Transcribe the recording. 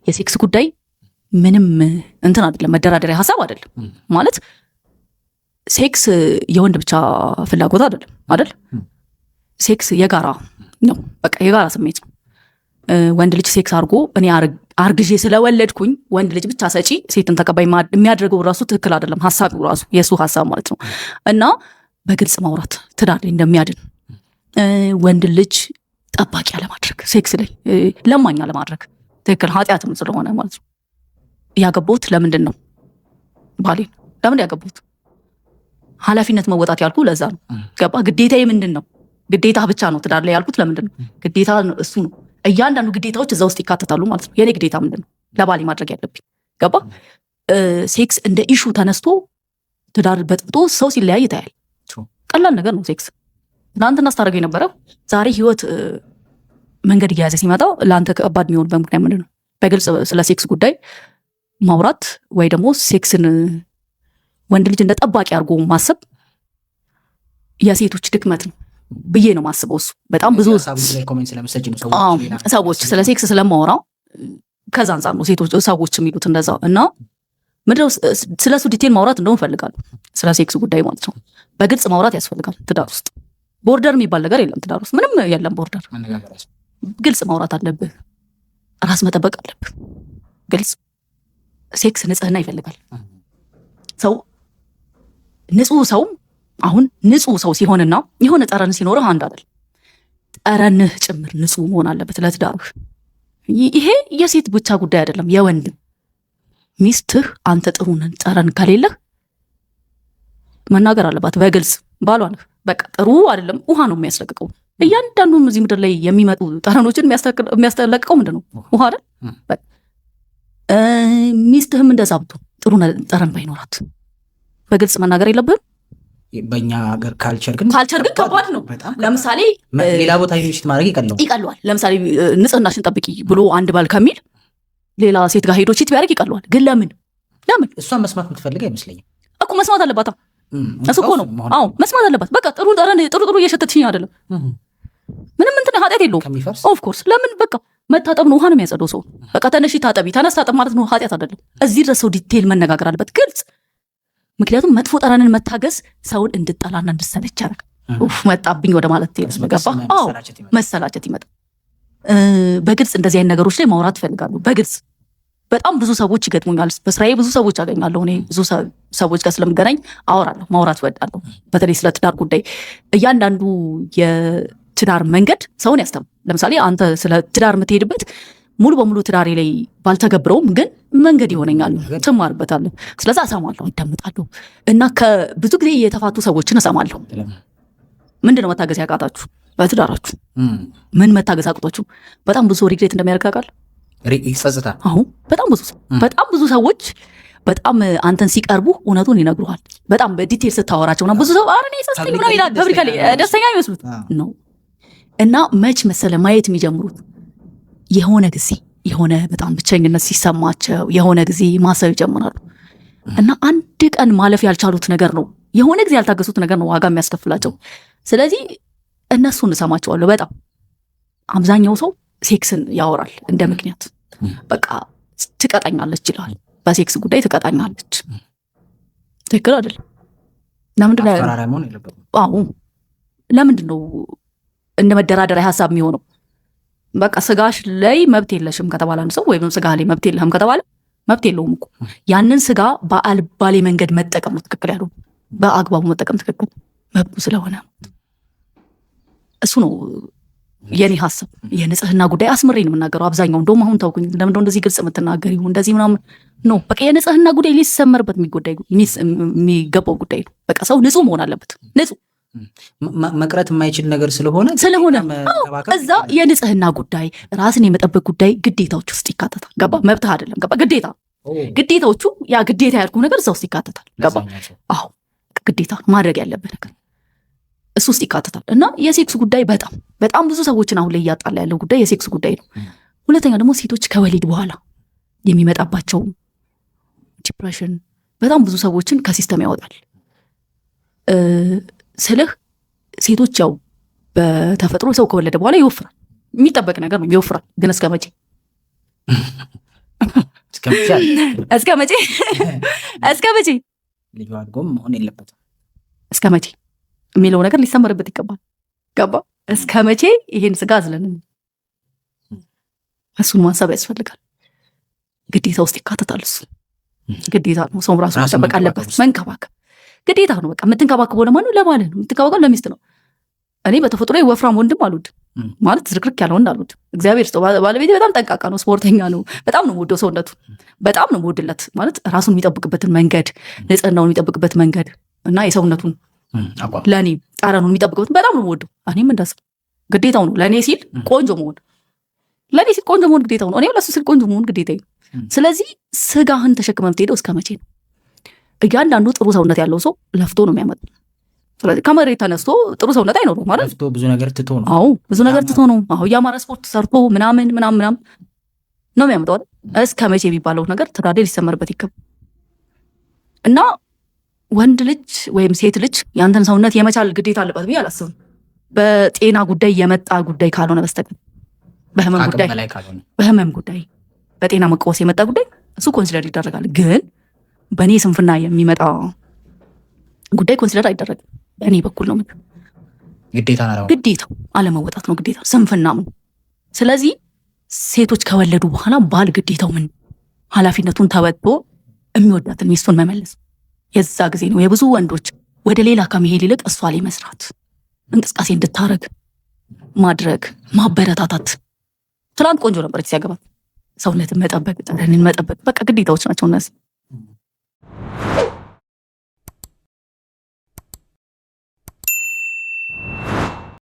የሴክስ ጉዳይ ምንም እንትን አይደለም፣ መደራደሪያ ሀሳብ አይደለም ማለት ሴክስ የወንድ ብቻ ፍላጎት አይደለም አይደል? ሴክስ የጋራ ነው፣ በቃ የጋራ ስሜት ነው። ወንድ ልጅ ሴክስ አድርጎ እኔ አርግዤ ስለወለድኩኝ ወንድ ልጅ ብቻ ሰጪ ሴትን ተቀባይ የሚያደርገው ራሱ ትክክል አይደለም። ሀሳቡ ራሱ የሱ ሀሳብ ማለት ነው። እና በግልጽ ማውራት ትዳር ላይ እንደሚያድን ወንድ ልጅ ጠባቂ አለማድረግ፣ ሴክስ ላይ ለማኝ አለማድረግ ትክክል ኃጢአትም ስለሆነ ማለት ነው። ያገባሁት ለምንድን ነው? ባሌን ለምን ያገባሁት? ኃላፊነት መወጣት ያልኩ ለዛ ነው። ገባ? ግዴታዬ ምንድን ነው? ግዴታ ብቻ ነው ትዳር ላይ ያልኩት ለምንድን ነው? ግዴታ እሱ ነው። እያንዳንዱ ግዴታዎች እዛ ውስጥ ይካተታሉ ማለት ነው። የኔ ግዴታ ምንድን ነው? ለባሌ ማድረግ ያለብኝ። ገባ? ሴክስ እንደ ኢሹ ተነስቶ ትዳር በጥብጦ ሰው ሲለያይ ይታያል። ቀላል ነገር ነው ሴክስ። ትናንትና ስታደርገው የነበረው ዛሬ ህይወት መንገድ እየያዘ ሲመጣ ለአንተ ከባድ የሚሆንበት ምክንያት ምንድን ነው? በግልጽ ስለ ሴክስ ጉዳይ ማውራት ወይ ደግሞ ሴክስን ወንድ ልጅ እንደ ጠባቂ አድርጎ ማሰብ የሴቶች ድክመት ነው ብዬ ነው ማስበው። እሱ በጣም ብዙ ሰዎች ስለ ሴክስ ስለማወራው ከዛ አንጻር ነው ሰዎች የሚሉት እንደዛ። እና ምንድነው ስለ እሱ ዲቴል ማውራት እንደውም እፈልጋለሁ፣ ስለ ሴክስ ጉዳይ ማለት ነው። በግልጽ ማውራት ያስፈልጋል። ትዳር ውስጥ ቦርደር የሚባል ነገር የለም። ትዳር ውስጥ ምንም የለም ቦርደር። ግልጽ ማውራት አለብህ፣ ራስ መጠበቅ አለብህ። ግልጽ ሴክስ ንጽህና ይፈልጋል። ሰው ንጹህ ሰው አሁን ንጹህ ሰው ሲሆንና የሆነ ጠረን ሲኖርህ አንድ አይደል። ጠረንህ ጭምር ንጹህ መሆን አለበት ለትዳርህ። ይሄ የሴት ብቻ ጉዳይ አይደለም፣ የወንድም ሚስትህ አንተ ጥሩ ነህ ጠረን ከሌለህ መናገር አለባት በግልጽ። ባሏን በቃ ጥሩ አይደለም ውሃ ነው የሚያስለቅቀው። እያንዳንዱ እዚህ ምድር ላይ የሚመጡ ጠረኖችን የሚያስለቅቀው ምንድን ነው? ውሃ አይደል? ሚስትህም እንደዛ ብትሆን ጥሩ ጠረን ባይኖራት በግልጽ መናገር የለብህም። በእኛ ሀገር ካልቸር ግን ከባድ ነው። ለምሳሌ ሌላ ቦታ ዩኒቨርሲቲ ማድረግ ይቀለዋል። ለምሳሌ ንጽህናሽን ጠብቂ ብሎ አንድ ባል ከሚል ሌላ ሴት ጋር ሄዶ ቺት ቢያደርግ ይቀለዋል። ግን ለምን እሷን መስማት የምትፈልግ አይመስለኝም እኮ። መስማት አለባት። እሱ እኮ ነው። አዎ መስማት አለባት። በቃ ጥሩ ጠረን ጥሩ እየሸተትሽኝ አይደለም፣ ምንም እንትን ኃጢአት የለውም። ኦፍ ኮርስ ለምን በቃ መታጠብ ነው። ውሃ ነው የሚያጸደው ሰው። በቃ ተነሺ ታጠቢ፣ ተነስ ታጠብ ማለት ነው። ኃጢአት አይደለም። እዚህ ድረስ ሰው ዲቴል መነጋገር አለበት ግልጽ። ምክንያቱም መጥፎ ጠረንን መታገስ ሰውን እንድጠላና እንድሰለች ያደርጋል። መጣብኝ ወደ ማለት ገባ። አዎ መሰላቸት ይመጣል። በግልጽ እንደዚህ አይነት ነገሮች ላይ ማውራት ይፈልጋሉ በግልጽ። በጣም ብዙ ሰዎች ይገጥሙኛል በስራዬ፣ ብዙ ሰዎች አገኛለሁ። እኔ ብዙ ሰዎች ጋር ስለምገናኝ አወራለሁ፣ ማውራት እወዳለሁ። በተለይ ስለ ትዳር ጉዳይ እያንዳንዱ የትዳር መንገድ ሰውን ያስተምራል። ለምሳሌ አንተ ስለ ትዳር የምትሄድበት ሙሉ በሙሉ ትዳሬ ላይ ባልተገብረውም ግን መንገድ ይሆነኛል፣ ትማርበታለሁ። ስለዚህ እሰማለሁ፣ አዳምጣለሁ። እና ከብዙ ጊዜ የተፋቱ ሰዎችን እሰማለሁ። ምንድነው መታገስ ያቃታችሁ በትዳራችሁ? ምን መታገስ አቅቷችሁ? በጣም ብዙ ሰው ሪግሬት እንደሚያደርግ ታውቃለህ? ይጸጽታል። አሁን በጣም ብዙ ሰዎች በጣም አንተን ሲቀርቡ እውነቱን ይነግሩሃል። በጣም በዲቴል ስታወራቸውና ብዙ ሰው አረ እኔ ሰስቴ ምናምን ይላል። ፐብሊካሊ ደስተኛ ይመስሉት ነው። እና መች መሰለ ማየት የሚጀምሩት የሆነ ጊዜ የሆነ በጣም ብቸኝነት ሲሰማቸው የሆነ ጊዜ ማሰብ ይጀምራሉ። እና አንድ ቀን ማለፍ ያልቻሉት ነገር ነው፣ የሆነ ጊዜ ያልታገሱት ነገር ነው ዋጋ የሚያስከፍላቸው። ስለዚህ እነሱን እሰማቸዋለሁ። በጣም አብዛኛው ሰው ሴክስን ያወራል እንደ ምክንያት። በቃ ትቀጣኛለች ይላል፣ በሴክስ ጉዳይ ትቀጣኛለች። ትክክል አይደለም። ለምንድን ነው እንደ መደራደሪያ ሀሳብ የሚሆነው? በቃ ስጋሽ ላይ መብት የለሽም ከተባለ አንድ ሰው ወይም ስጋ ላይ መብት የለህም ከተባለ መብት የለውም እኮ። ያንን ስጋ በአልባሌ መንገድ መጠቀም ነው ትክክል ያለው። በአግባቡ መጠቀም ትክክል መብቱ ስለሆነ እሱ ነው የኔ ሀሳብ። የንጽህና ጉዳይ አስምሬ ነው የምናገረው አብዛኛው። እንደውም አሁን ታውቁኝ ለምንድነው እንደዚህ ግልጽ የምትናገሪው እንደዚህ ምናምን ነው። በቃ የንጽህና ጉዳይ ሊሰመርበት የሚገባው ጉዳይ ነው። በቃ ሰው ንጹህ መሆን አለበት። ንጹህ መቅረት የማይችል ነገር ስለሆነ እዛ የንጽህና ጉዳይ ራስን የመጠበቅ ጉዳይ ግዴታዎች ውስጥ ይካተታል። ገባ? መብትህ አይደለም። ገባ? ግዴታዎቹ ያ ግዴታ ያልኩ ነገር እዛ ውስጥ ይካተታል። ገባ? አዎ ግዴታ ማድረግ ያለብህ ነገር እሱ ውስጥ ይካተታል። እና የሴክስ ጉዳይ በጣም ብዙ ሰዎችን አሁን ላይ እያጣላ ያለው ጉዳይ የሴክስ ጉዳይ ነው። ሁለተኛ ደግሞ ሴቶች ከወሊድ በኋላ የሚመጣባቸው ዲፕሬሽን በጣም ብዙ ሰዎችን ከሲስተም ያወጣል። ስልህ ሴቶች ያው በተፈጥሮ ሰው ከወለደ በኋላ ይወፍራል፣ የሚጠበቅ ነገር ነው። ይወፍራል፣ ግን እስከ መቼ እስከ መቼ ልጁ አድጎም መሆን የለበትም እስከ መቼ የሚለው ነገር ሊሰመርበት ይገባል። ገባ? እስከ መቼ ይሄን ስጋ አዝለን እሱን ማሰብ ያስፈልጋል። ግዴታ ውስጥ ይካተታል። እሱ ግዴታ ነው። ሰው ራሱ መጠበቅ አለበት። መንከባከብ ግዴታ ነው። በቃ የምትንከባከበው ለማን ነው? ለባልህ ነው የምትንከባከበው፣ ለሚስት ነው። እኔ በተፈጥሮ ወፍራም ወንድም አልወድም ማለት ዝርክርክ ያለ ወንድ አልወድም። እግዚአብሔር ይስጠው። ባለቤቴ በጣም ጠንቃቃ ነው፣ ስፖርተኛ ነው። በጣም ነው የምወደው ሰውነቱ፣ በጣም ነው የምወድለት። ማለት ራሱን የሚጠብቅበትን መንገድ፣ ንጽህናውን የሚጠብቅበት መንገድ እና የሰውነቱን ለእኔ ጠረኑን የሚጠብቅበትን በጣም ነው የምወደው። እኔም እንደዛ ግዴታው ነው ለእኔ ሲል ቆንጆ መሆን፣ ለእኔ ሲል ቆንጆ መሆን ግዴታው ነው። እኔም ለሱ ሲል ቆንጆ መሆን ግዴታ ነው። ስለዚህ ስጋህን ተሸክመህ የምትሄደው እስከ መቼ ነው? እያንዳንዱ ጥሩ ሰውነት ያለው ሰው ለፍቶ ነው የሚያመጣው። ስለዚህ ከመሬት ተነስቶ ጥሩ ሰውነት አይኖረው ማለት ለፍቶ ብዙ ነገር ትቶ ነው። አዎ ብዙ ነገር ትቶ ነው። አዎ ያማረ ስፖርት ሰርቶ ምናምን ነው የሚያመጣው። እስከ መቼ የሚባለው ነገር ተዳዴ ሊሰመርበት ይገባል። እና ወንድ ልጅ ወይም ሴት ልጅ ያንተን ሰውነት የመቻል ግዴታ አለበት ብዬ አላስብም። በጤና ጉዳይ የመጣ ጉዳይ ካልሆነ በስተቀር በህመም ጉዳይ በጤና መቃወስ የመጣ ጉዳይ እሱ ኮንሲደር ይደረጋል። ግን በእኔ ስንፍና የሚመጣ ጉዳይ ኮንሲደር አይደረግም። በእኔ በኩል ነው ግዴታው አለመወጣት ነው። ግዴታ ስንፍናም ነው። ስለዚህ ሴቶች ከወለዱ በኋላ ባል ግዴታው ምን ኃላፊነቱን ተወጥቶ የሚወዳትን ሚስቱን መመለስ። የዛ ጊዜ ነው የብዙ ወንዶች ወደ ሌላ ከመሄድ ይልቅ እሷ ላይ መስራት፣ እንቅስቃሴ እንድታረግ ማድረግ፣ ማበረታታት። ትናንት ቆንጆ ነበረች ሲያገባት፣ ሰውነትን መጠበቅ፣ ጠረንን መጠበቅ በቃ ግዴታዎች ናቸው እነዚህ።